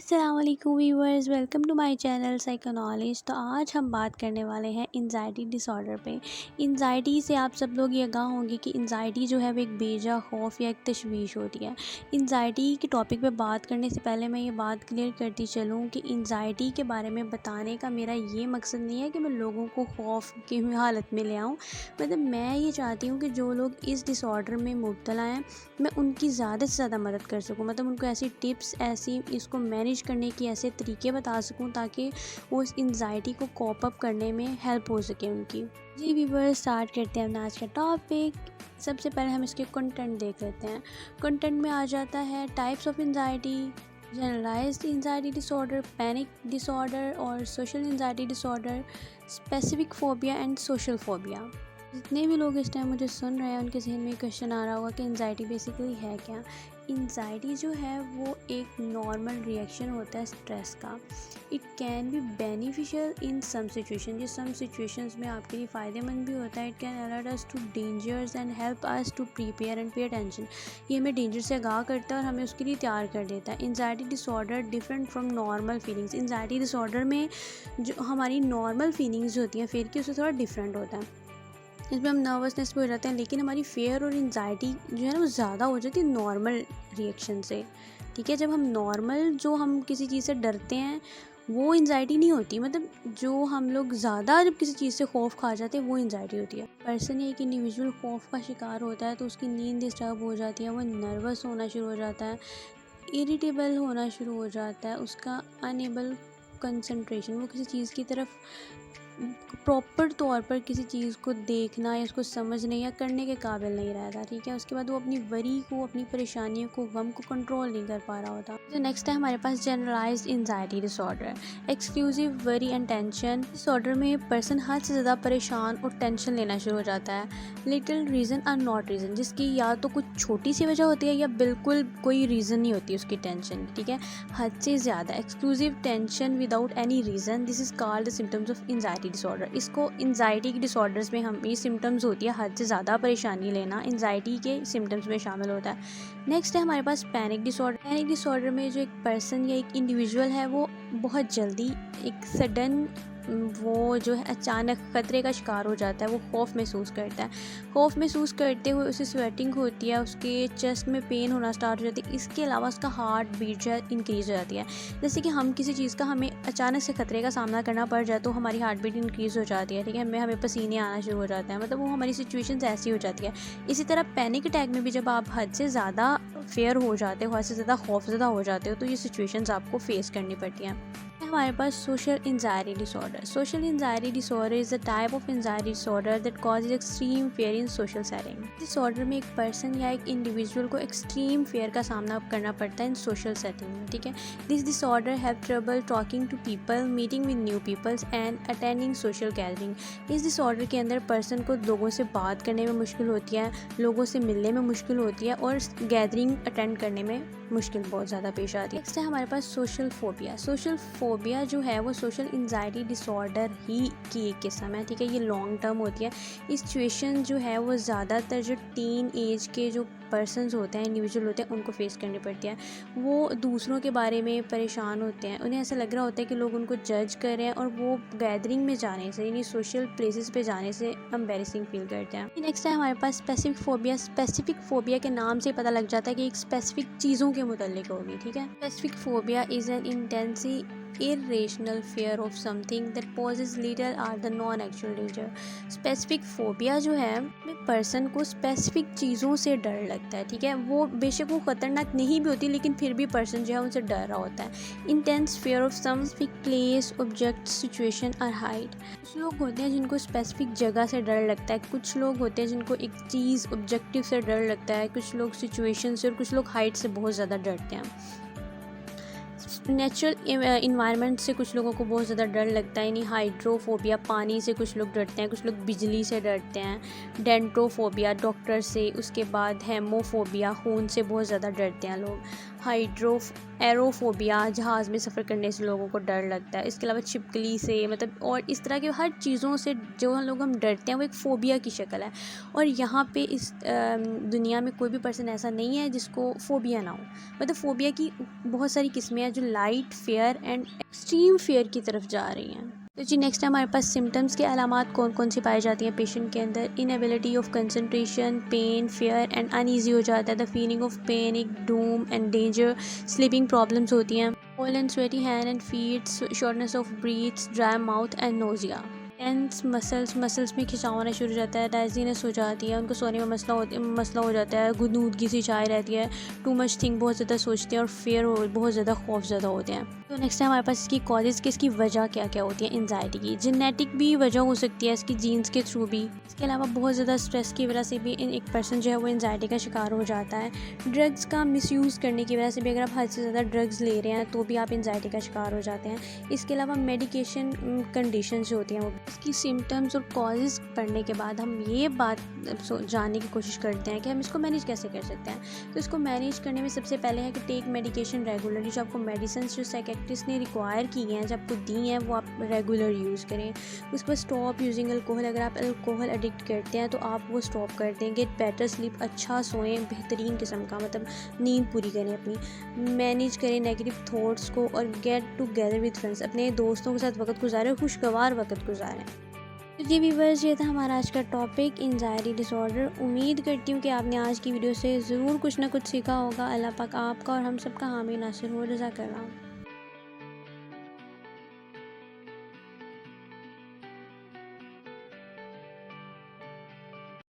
अस्सलाम वालेकुम viewers, welcome to my channel Psychoknowledge. तो आज हम बात करने वाले हैं एंजाइटी डिसऑर्डर पे। एंजाइटी से आप सब लोग ये आगाह होंगे कि एंजाइटी जो है वो एक बेजा खौफ या एक तशवीश होती है। एंजाइटी के टॉपिक पे बात करने से पहले मैं ये बात क्लियर करती चलूँ कि एंजाइटी के बारे में बताने का मेरा ये मकसद नहीं है कि मैं लोगों को खौफ की हालत में ले आऊँ। मतलब मैं ये चाहती हूँ कि जो लोग इस डिसऑर्डर में मुब्तला हैं, मैं उनकी ज़्यादा से ज़्यादा मदद कर सकूँ। मतलब उनको ऐसी टिप्स, ऐसी इसको मैनेज करने की ऐसे तरीके बता सकूँ ताकि वो इस एंजाइटी को कॉप अप करने में हेल्प हो सके उनकी। जी व्यूअर्स, स्टार्ट करते हैं अपना आज का टॉपिक। सबसे पहले हम इसके कंटेंट देख लेते हैं। कंटेंट में आ जाता है types of anxiety, generalized anxiety disorder, panic disorder और social anxiety disorder, specific phobia and social phobia. जितने भी लोग इस टाइम मुझे सुन रहे हैं उनके जहन में क्वेश्चन आ रहा होगा कि एंजाइटी बेसिकली है क्या। एंजाइटी जो है वो एक नॉर्मल रिएक्शन होता है स्ट्रेस का। It can be beneficial in some situation, जो सम सिचुएशंस में आपके लिए फ़ायदेमंद भी होता है। It can alert us to dangers and help us to prepare and pay attention. ये हमें डेंजर से आगाह करता है और हमें उसके लिए तैयार कर देता है। Anxiety disorder different from normal feelings. Anxiety disorder में जो हमारी नॉर्मल फीलिंग्स होती हैं फिर की, उससे थोड़ा डिफरेंट होता है। इसमें हम नर्वसनेस भी हो जाते हैं, लेकिन हमारी फेयर और एंजाइटी जो है ना वो ज़्यादा हो जाती है नॉर्मल रिएक्शन से। ठीक है, जब हम किसी चीज़ से डरते हैं वो एंजाइटी नहीं होती। मतलब जो हम लोग ज़्यादा जब किसी चीज़ से खौफ खा जाते हैं वो एंजाइटी होती है। पर्सन या एक इंडिविजुअल खौफ का शिकार होता है तो उसकी नींद डिस्टर्ब हो जाती है, वो नर्वस होना शुरू हो जाता है, इरिटेबल होना शुरू हो जाता है, उसका अनएबल कंसंट्रेशन, वो किसी चीज़ की तरफ प्रॉपर तौर पर किसी चीज़ को देखना या उसको समझने या करने के काबिल नहीं रहता। ठीक है, उसके बाद वो अपनी वरी को, अपनी परेशानियों को, गम को कंट्रोल नहीं कर पा रहा होता। तो नेक्स्ट है हमारे पास generalized anxiety disorder, exclusive worry and tension. Disorder में पर्सन हद से ज़्यादा परेशान और टेंशन लेना शुरू हो जाता है। Little reason are not reason, जिसकी या तो कुछ छोटी सी वजह होती है या बिल्कुल कोई रीज़न नहीं होती उसकी टेंशन। ठीक है, हद से ज़्यादा exclusive tension without any reason, this is called the symptoms of anxiety disorder. इसको एंजाइटी के डिसऑर्डर्स में हम ये सिम्टम्स होती है, हद से ज़्यादा परेशानी लेना एंजाइटी के सिम्टम्स में शामिल होता है। नेक्स्ट है हमारे पास पैनिक डिसऑर्डर। पैनिक डिसऑर्डर में जो एक पर्सन या एक इंडिविजुअल है वो बहुत जल्दी एक सडन वो जो है अचानक ख़तरे का शिकार हो जाता है। वो खौफ महसूस करता है। खौफ महसूस करते हुए उसे स्वेटिंग होती है, उसके चेस्ट में पेन होना स्टार्ट हो जाती है। इसके अलावा उसका हार्ट बीट जो है इंक्रीज़ हो जाती है। जैसे कि हम किसी चीज़ का, हमें अचानक से ख़तरे का सामना करना पड़ जाए तो हमारी हार्ट बीट इंक्रीज़ हो जाती है। ठीक है, हमें पसीने आना शुरू हो जाते हैं। मतलब वो हमारी सिचुएशन ऐसी हो जाती है। इसी तरह पैनिक अटैक में भी जब आप हद से ज़्यादा फेयर हो जाते हो, हद से ज़्यादा खौफज़दा हो जाते हो, तो ये सिचुएशंस आपको फेस करनी पड़ती हैं। हमारे पास social anxiety disorder. Social anxiety disorder is a type of anxiety disorder that causes extreme fear in social setting. Disorder में एक पर्सन या एक इंडिविजुअल को एक्सट्रीम फियर का सामना करना पड़ता है इन सोशल सेटिंग में। ठीक है, this disorder have trouble talking to people, meeting with new peoples and attending social gathering. इस डिसऑर्डर के अंदर पर्सन को लोगों से बात करने में मुश्किल होती है, लोगों से मिलने में मुश्किल होती है और गैदरिंग अटेंड करने में मुश्किल बहुत ज़्यादा पेश आती है। नेक्स्ट है हमारे पास सोशल फोबिया। सोशल फोबिया जो है वो सोशल एंजाइटी डिसऑर्डर ही की एक किस्म है। ठीक है, ये लॉन्ग टर्म होती है। इस सिचुएशन जो है वो ज़्यादातर जो टीन एज के जो पर्सनस होते हैं, इंडिविजुअल होते हैं, उनको फेस करनी पड़ती है। वो दूसरों के बारे में परेशान होते हैं, उन्हें ऐसा लग रहा होता है कि लोग उनको जज कर रहे हैं और वो गैदरिंग में जाने से, यानी सोशल प्लेसेस पे जाने से एम्बैरेसिंग फील करते हैं। नेक्स्ट है हमारे पास स्पेसिफिक फोबिया। स्पेसिफिक फोबिया के नाम से पता लग जाता है कि एक स्पेसिफिक चीज़ों के मुतल्लिक होगी। ठीक है, specific phobia is an intensely irrational fear of something that poses little or the non-actual danger। Specific phobia जो है पर्सन को स्पेसिफिक चीज़ों से डर लगता है। ठीक है, वो बेशक वो ख़तरनाक नहीं भी होती लेकिन फिर भी पर्सन जो है उनसे डर रहा होता है। Intense fear of some specific place, object, situation और हाइट। कुछ लोग होते हैं जिनको स्पेसिफिक जगह से डर लगता है, कुछ लोग होते हैं जिनको एक चीज़, ऑब्जेक्टिव से डर लगता है, कुछ लोग सिचुएशन से और कुछ लोग हाइट से बहुत ज़्यादा डरते हैं। नेचुरल इन्वायरमेंट से कुछ लोगों को बहुत ज़्यादा डर लगता है, यानी हाइड्रोफोबिया, पानी से कुछ लोग डरते हैं, कुछ लोग बिजली से डरते हैं। डेंट्रोफोबिया, डॉक्टर से। उसके बाद हेमोफोबिया, खून से बहुत ज़्यादा डरते हैं लोग। एरोफोबिया, जहाज़ में सफ़र करने से लोगों को डर लगता है। इसके अलावा छिपकली से, मतलब और इस तरह के हर चीज़ों से जो हम डरते हैं वो एक फ़ोबिया की शक्ल है। और यहाँ पे इस दुनिया में कोई भी पर्सन ऐसा नहीं है जिसको फ़ोबिया ना हो। मतलब फ़ोबिया की बहुत सारी किस्में हैं जो light fear and extreme fear की तरफ जा रही हैं। तो जी नेक्स्ट हमारे पास सिम्टम्स के अलामात कौन कौन सी पाई जाती हैं पेशेंट के अंदर। Inability of concentration, pain, fear and uneasy हो जाता है। The feeling of panic, doom and danger, sleeping problems होती हैं। Cold and sweaty hand and feet, shortness of breaths, dry mouth and nausea. Tense muscles में खिंचाव होना शुरू हो जाता है। डाइजीनेस हो जाती है, उनको सोने में मसला हो जाता है। गुदगुदी सी छाई रहती है। टू मच थिंक, बहुत ज़्यादा सोचते हैं और फेयर बहुत ज़्यादा खौफ ज़्यादा होते हैं। तो नेक्स्ट है हमारे पास इसकी कॉजेज़, कि इसकी वजह क्या क्या होती है एंजाइटी की। जेनेटिक भी वजह हो सकती है इसकी, जीन्स के थ्रू भी। इसके अलावा बहुत ज़्यादा स्ट्रेस की वजह से भी एक पर्सन जो है वो एंजाइटी का शिकार हो जाता है। ड्रग्स का मिसयूज़ करने की वजह से भी, अगर आप हद से ज़्यादा ड्रग्स ले रहे हैं तो भी आप एंजाइटी का शिकार हो जाते हैं। इसके अलावा मेडिकेशन कंडीशन जो होती हैं वो, इसकी सिम्टम्स और कॉजेज़ पढ़ने के बाद हम ये बात जानने की कोशिश करते हैं कि हम इसको मैनेज कैसे कर सकते हैं। तो इसको मैनेज करने में सबसे पहले है कि टेक मेडिकेशन रेगुलरली। जो आपको मेडिसिन जो साइकेट्रिस्ट ने रिक्वायर की हैं, जो आपको दी हैं, वो आप रेगुलर यूज़ करें। उसके बाद स्टॉप यूजिंग अल्कोहल। अगर आप अल्कोहल एडिक्ट करते हैं तो आप वो स्टॉप कर दें। गेट बेटर स्लीप, अच्छा सोएं, बेहतरीन किस्म का, मतलब नींद पूरी करें अपनी। मैनेज करें नेगेटिव थॉट्स को और गेट टुगेदर विद फ्रेंड्स। अपने दोस्तों के साथ वक्त गुजारें, खुशगवार वक्त गुजारें। तो जी व्यूअर्स, ये था हमारा आज का टॉपिक एंजाइटी डिसऑर्डर। उम्मीद करती हूँ कि आपने आज की वीडियो से ज़रूर कुछ ना कुछ सीखा होगा। अल्लाह पाक आपका और हम सबका हामी नासिर हो। जज़ाकल्लाह।